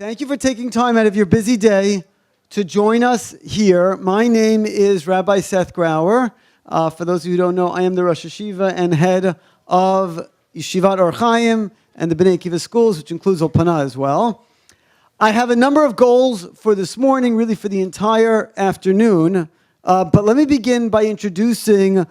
Thank you for taking time out of your busy day to join us here. My name is Rabbi Seth Grauer. For those of you who don't know, I am the Rosh Yeshiva and head of Yeshivat Or Chaim and the Bnei Akiva schools, which includes Olpana as well. I have a number of goals for this morning, really for the entire afternoon. But let me begin by introducing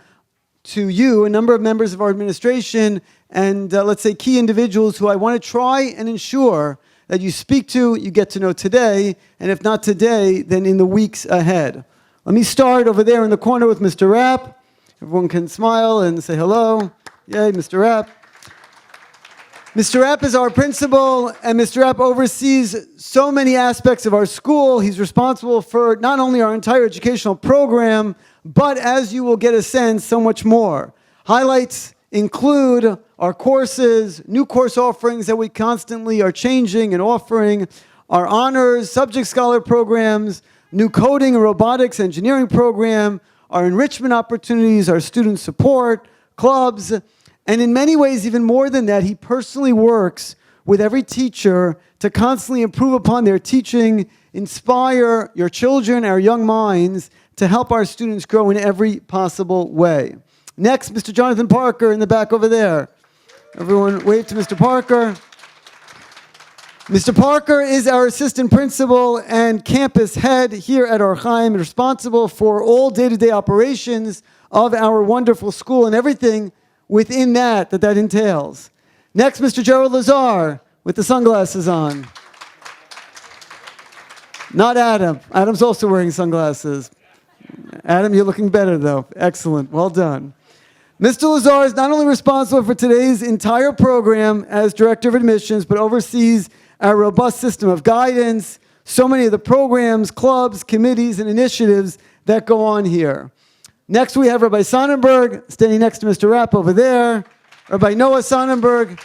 to you a number of members of our administration and let's say key individuals who I want to try and ensure that you speak to, you get to know today, and if not today, then in the weeks ahead. Let me start over there in the corner with Mr. Rapp. Everyone can smile and say hello. Yay, Mr. Rapp. Mr. Rapp is our principal, and Mr. Rapp oversees so many aspects of our school. He's responsible for not only our entire educational program, but as you will get a sense, so much more. Highlights include our courses, new course offerings that we constantly are changing and offering, our honors, subject scholar programs, new coding and robotics engineering program, our enrichment opportunities, our student support, clubs, and in many ways, even more than that, he personally works with every teacher to constantly improve upon their teaching, inspire your children, our young minds, to help our students grow in every possible way. Next, Mr. Jonathan Parker in the back over there. Everyone wave to Mr. Parker. Mr. Parker is our assistant principal and campus head here at Or Chaim, responsible for all day-to-day operations of our wonderful school and everything within that entails. Next, Mr. Gerald Lazar with the sunglasses on. Not Adam. Adam's also wearing sunglasses. Adam, you're looking better though. Excellent. Well done. Mr. Lazar is not only responsible for today's entire program as Director of Admissions, but oversees our robust system of guidance, so many of the programs, clubs, committees, and initiatives that go on here. Next, we have Rabbi Sonnenberg, standing next to Mr. Rapp over there. Rabbi Noah Sonnenberg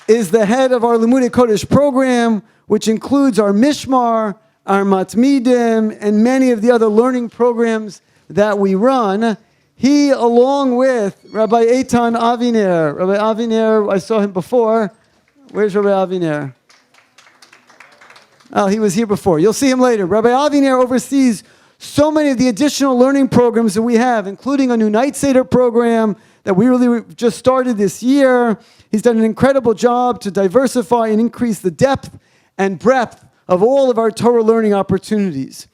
is the head of our Limudei Kodesh program, which includes our Mishmar, our Matmidim, and many of the other learning programs that we run. He, along with Rabbi Eitan Aviner. Rabbi Aviner, I saw him before. Where's Rabbi Aviner? Oh, he was here before. You'll see him later. Rabbi Aviner oversees so many of the additional learning programs that we have, including a new Night Seder program that we really just started this year. He's done an incredible job to diversify and increase the depth and breadth of all of our Torah learning opportunities.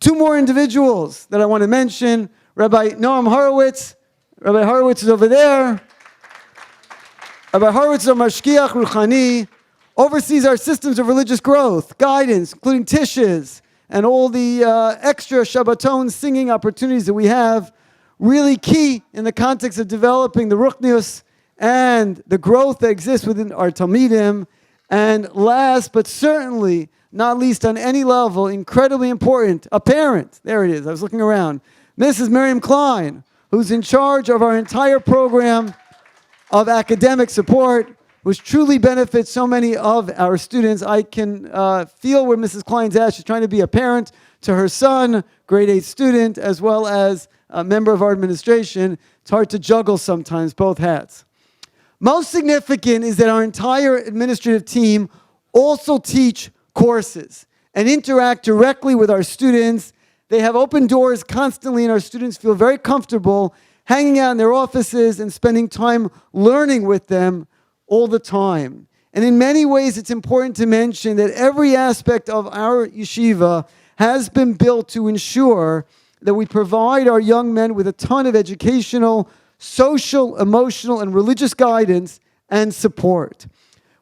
Two more individuals that I want to mention. Rabbi Noam Horowitz. Rabbi Horowitz is over there. Rabbi Horowitz is our Mashgiach Ruchani, oversees our systems of religious growth, guidance, including tishes, and all the extra Shabbaton singing opportunities that we have, really key in the context of developing the Ruchnius and the growth that exists within our Talmidim. And last, but certainly not least on any level, incredibly important, a parent. There it is. I was looking around. Mrs. Miriam Klein, who's in charge of our entire program of academic support, which truly benefits so many of our students. I can feel where Mrs. Klein's at. She's trying to be a parent to her son, grade 8 student, as well as a member of our administration. It's hard to juggle sometimes both hats. Most significant is that our entire administrative team also teach courses and interact directly with our students. They have open doors constantly, and our students feel very comfortable hanging out in their offices and spending time learning with them all the time. And in many ways, it's important to mention that every aspect of our yeshiva has been built to ensure that we provide our young men with a ton of educational, social, emotional, and religious guidance and support.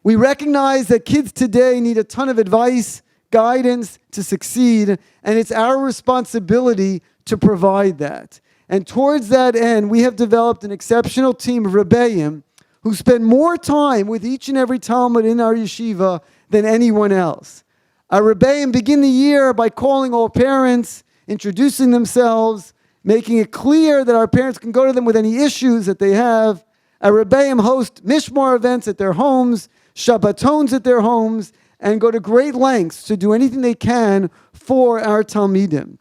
We recognize that kids today need a ton of advice, guidance to succeed, and it's our responsibility to provide that. And towards that end, we have developed an exceptional team of Rebbeim who spend more time with each and every Talmud in our yeshiva than anyone else. Our Rebbeim begin the year by calling all parents, introducing themselves, making it clear that our parents can go to them with any issues that they have. Our Rebbeim host Mishmar events at their homes, Shabbatons at their homes, and go to great lengths to do anything they can for our Talmidim.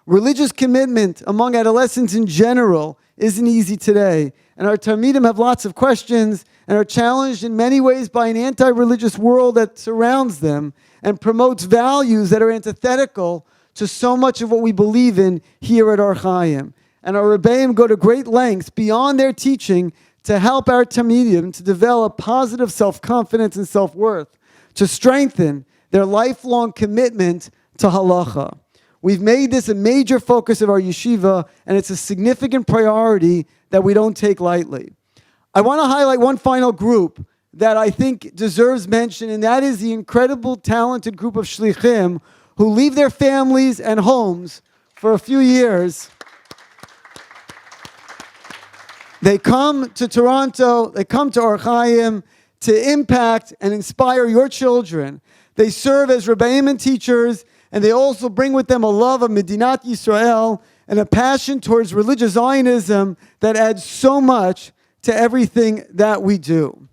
Religious commitment among adolescents in general isn't easy today. And our Talmidim have lots of questions and are challenged in many ways by an anti-religious world that surrounds them and promotes values that are antithetical to so much of what we believe in here at Or Chaim. And our Rebbeim go to great lengths beyond their teaching to help our Talmidim to develop positive self-confidence and self-worth, to strengthen their lifelong commitment to halacha. We've made this a major focus of our yeshiva, and it's a significant priority that we don't take lightly. I want to highlight one final group that I think deserves mention, and that is the incredible, talented group of shlichim who leave their families and homes for a few years. They come to Toronto, they come to Or Chaim to impact and inspire your children. They serve as Rebbeim and teachers, and they also bring with them a love of Medinat Yisrael and a passion towards religious Zionism that adds so much to everything that we do.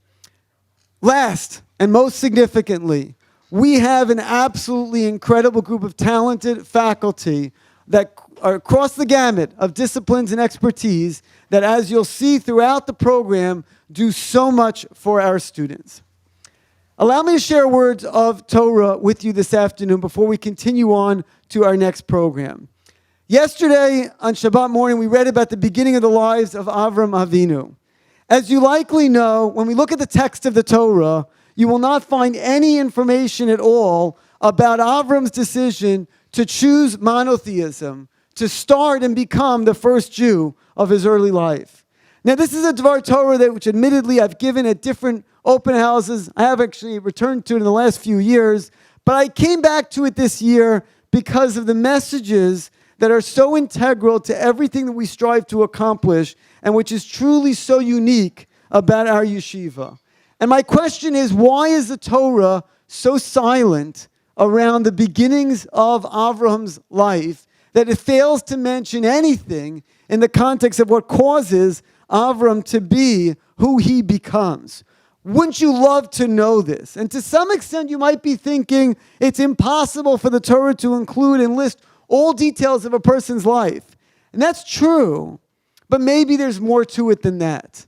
Last, and most significantly, we have an absolutely incredible group of talented faculty that are across the gamut of disciplines and expertise that, as you'll see throughout the program, do so much for our students. Allow me to share words of Torah with you this afternoon before we continue on to our next program. Yesterday, on Shabbat morning, we read about the beginning of the lives of Avram Avinu. As you likely know, when we look at the text of the Torah, you will not find any information at all about Avram's decision to choose monotheism, to start and become the first Jew of his early life. Now, this is a Dvar Torah which admittedly I've given at different open houses. I have actually returned to it in the last few years, but I came back to it this year because of the messages that are so integral to everything that we strive to accomplish and which is truly so unique about our yeshiva. And my question is, why is the Torah so silent around the beginnings of Avram's life that it fails to mention anything in the context of what causes Avram to be who he becomes? Wouldn't you love to know this? And to some extent, you might be thinking it's impossible for the Torah to include and list all details of a person's life. And that's true, but maybe there's more to it than that.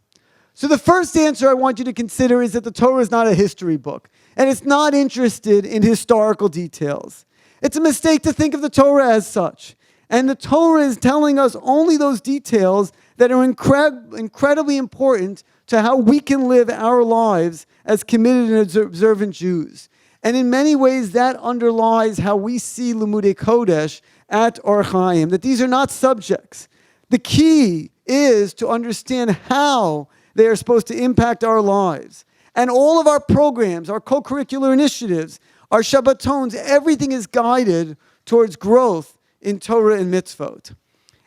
So the first answer I want you to consider is that the Torah is not a history book, and it's not interested in historical details. It's a mistake to think of the Torah as such. And the Torah is telling us only those details that are incredibly important to how we can live our lives as committed and observant Jews. And in many ways, that underlies how we see Limudei Kodesh at Or Chaim, that these are not subjects. The key is to understand how they are supposed to impact our lives. And all of our programs, our co-curricular initiatives, our Shabbatons, everything is guided towards growth in Torah and mitzvot.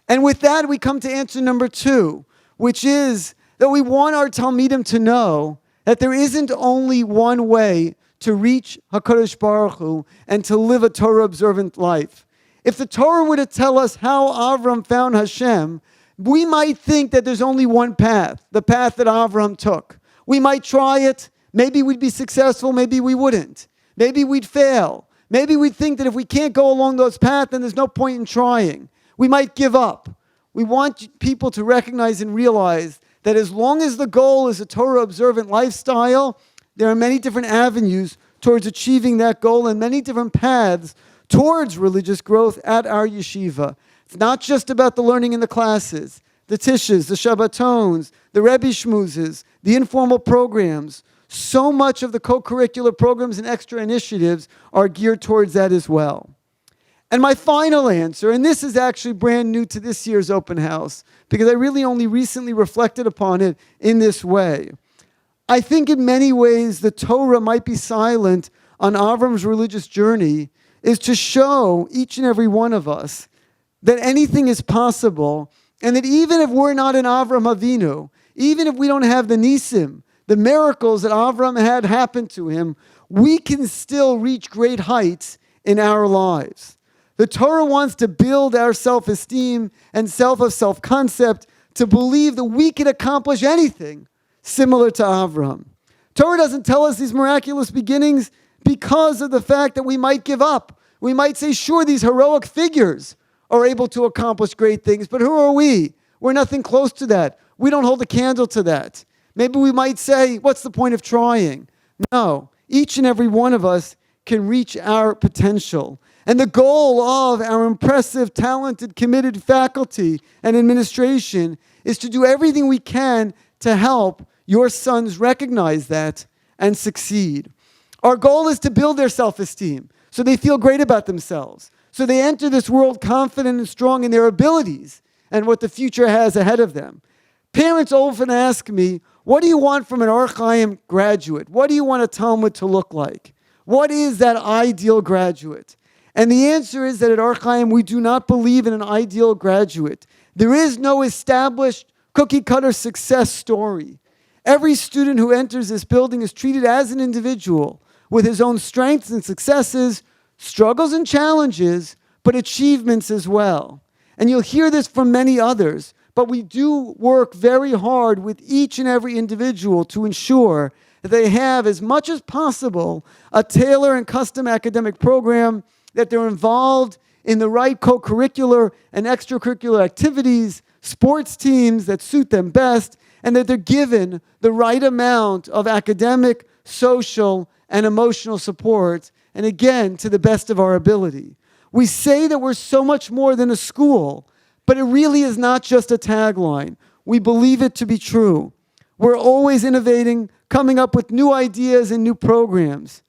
And with that, we come to answer number 2, which is that we want our Talmidim to know that there isn't only one way to reach HaKadosh Baruch Hu and to live a Torah-observant life. If the Torah were to tell us how Avram found Hashem, we might think that there's only one path, the path that Avram took. We might try it. Maybe we'd be successful. Maybe we wouldn't. Maybe we'd fail. Maybe we'd think that if we can't go along those paths, then there's no point in trying. We might give up. We want people to recognize and realize that as long as the goal is a Torah-observant lifestyle, there are many different avenues towards achieving that goal and many different paths towards religious growth at our yeshiva. It's not just about the learning in the classes, the tishes, the Shabbatons, the Rebbe shmoozes, the informal programs. So much of the co-curricular programs and extra initiatives are geared towards that as well. And my final answer, and this is actually brand new to this year's open house, because I really only recently reflected upon it in this way. I think in many ways the Torah might be silent on Avram's religious journey, is to show each and every one of us that anything is possible, and that even if we're not an Avram Avinu, even if we don't have the Nisim, the miracles that Avram had happen to him, we can still reach great heights in our lives. The Torah wants to build our self-esteem and self-concept to believe that we can accomplish anything similar to Avram. Torah doesn't tell us these miraculous beginnings because of the fact that we might give up. We might say, sure, these heroic figures are able to accomplish great things, but who are we? We're nothing close to that. We don't hold a candle to that. Maybe we might say, what's the point of trying? No, each and every one of us can reach our potential. And the goal of our impressive, talented, committed faculty and administration is to do everything we can to help your sons recognize that and succeed. Our goal is to build their self-esteem so they feel great about themselves, so they enter this world confident and strong in their abilities and what the future has ahead of them. Parents often ask me, what do you want from an Or Chaim graduate? What do you want a Talmud to look like? What is that ideal graduate? And the answer is that at Or Chaim, we do not believe in an ideal graduate. There is no established cookie-cutter success story. Every student who enters this building is treated as an individual with his own strengths and successes, struggles and challenges, but achievements as well. And you'll hear this from many others, but we do work very hard with each and every individual to ensure that they have, as much as possible, a tailor and custom academic program, that they're involved in the right co-curricular and extracurricular activities, sports teams that suit them best, and that they're given the right amount of academic, social, and emotional support, and again, to the best of our ability. We say that we're so much more than a school, but it really is not just a tagline. We believe it to be true. We're always innovating, coming up with new ideas and new programs.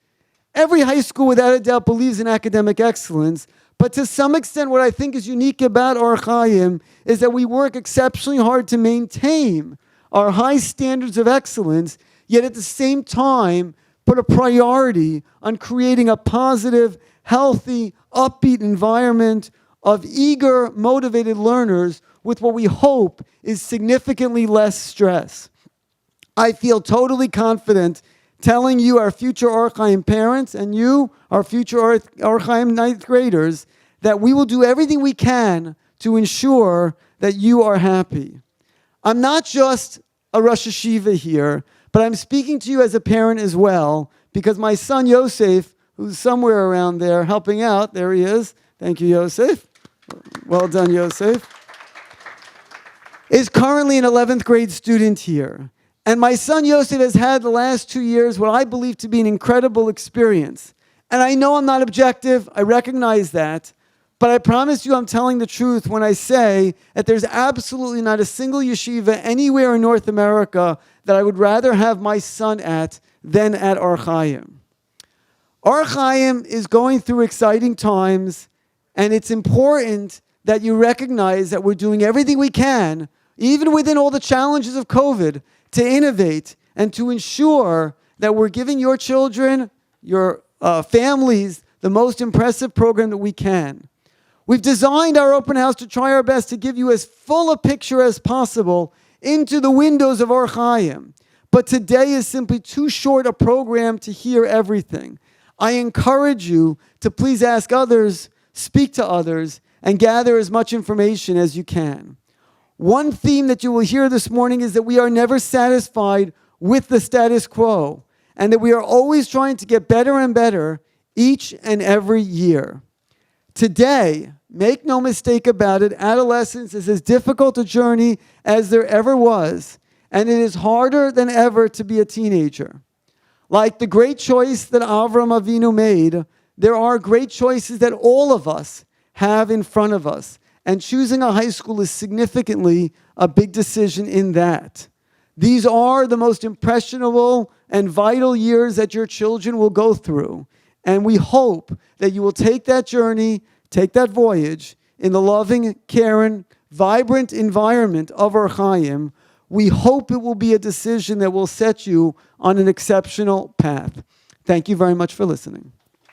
Every high school, without a doubt, believes in academic excellence, but to some extent, what I think is unique about Or Chaim is that we work exceptionally hard to maintain our high standards of excellence, yet at the same time, put a priority on creating a positive, healthy, upbeat environment of eager, motivated learners with what we hope is significantly less stress. I feel totally confident telling you, our future Or Chaim parents, and you, our future Or Chaim ninth graders, that we will do everything we can to ensure that you are happy. I'm not just a Rosh Hashiva here, but I'm speaking to you as a parent as well, because my son Yosef, who's somewhere around there helping out, there he is, thank you, Yosef. Well done, Yosef. Is currently an 11th grade student here. And my son Yosef has had the last 2 years what I believe to be an incredible experience. And I know I'm not objective, I recognize that, but I promise you I'm telling the truth when I say that there's absolutely not a single yeshiva anywhere in North America that I would rather have my son at than at Or Chaim. Or Chaim is going through exciting times, and it's important that you recognize that we're doing everything we can, even within all the challenges of COVID, to innovate and to ensure that we're giving your children, your families, the most impressive program that we can. We've designed our open house to try our best to give you as full a picture as possible into the windows of Or Chaim. But today is simply too short a program to hear everything. I encourage you to please ask others, speak to others, and gather as much information as you can. One theme that you will hear this morning is that we are never satisfied with the status quo, and that we are always trying to get better and better each and every year. Today, make no mistake about it, adolescence is as difficult a journey as there ever was, and it is harder than ever to be a teenager. Like the great choice that Avram Avinu made, there are great choices that all of us have in front of us, and choosing a high school is significantly a big decision in that. These are the most impressionable and vital years that your children will go through. And we hope that you will take that journey, take that voyage in the loving, caring, vibrant environment of Or Chaim. We hope it will be a decision that will set you on an exceptional path. Thank you very much for listening.